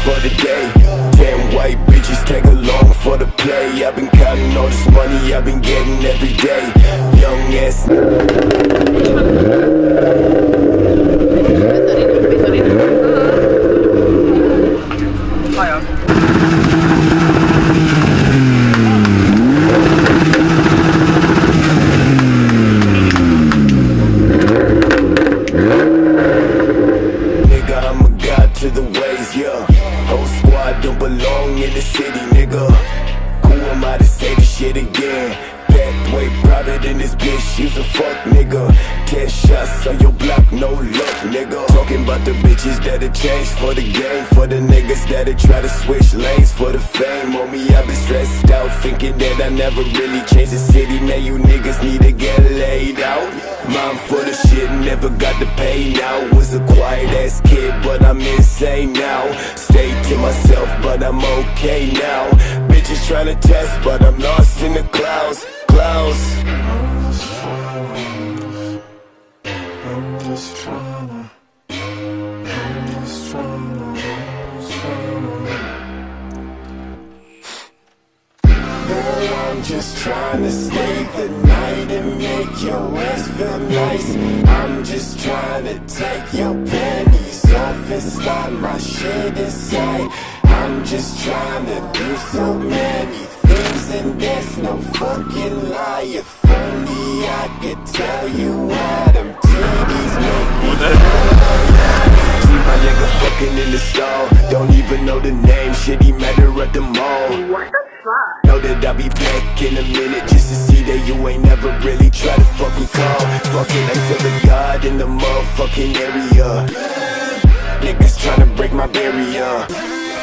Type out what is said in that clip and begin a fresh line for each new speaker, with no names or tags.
For the day, 10 white bitches tag along for the play. I've been counting all this money I've been getting every day. Young ass. Nigga, I'm a god to the ways, yeah. Whole squad don't belong in the city, nigga. Who am I to say this shit again? Packed way private in this bitch, you's a fuck, nigga. 10 shots on your block, no luck, nigga. Talking about the bitches that'll change for the game, for the niggas that'll try to switch lanes for the fame. On me, I've been stressed out, thinking that I never really changed the city. Now you niggas need to get laid out. Mom full of shit, never got to pay now. Was a quiet ass kid, but I'm insane now. Stay to myself, but I'm okay now. Bitches tryna test, but I'm lost in the clouds. Clouds. I'm just tryna. Girl, I'm just trying to stay the night and make your ass feel nice. I'm just trying to take your panties off and slide my shit inside. I'm just trying to do so many things and there's no fucking lie. If only I could tell you why them titties make me feel. See my nigga fucking in the stall. Don't even know the name, shit, he met her at the mall.
What the fuck?
Know that I'll be back in a minute just to see that you ain't never really tried to fucking call. Fucking, I feel the God in the motherfucking area. Niggas tryna break my barrier.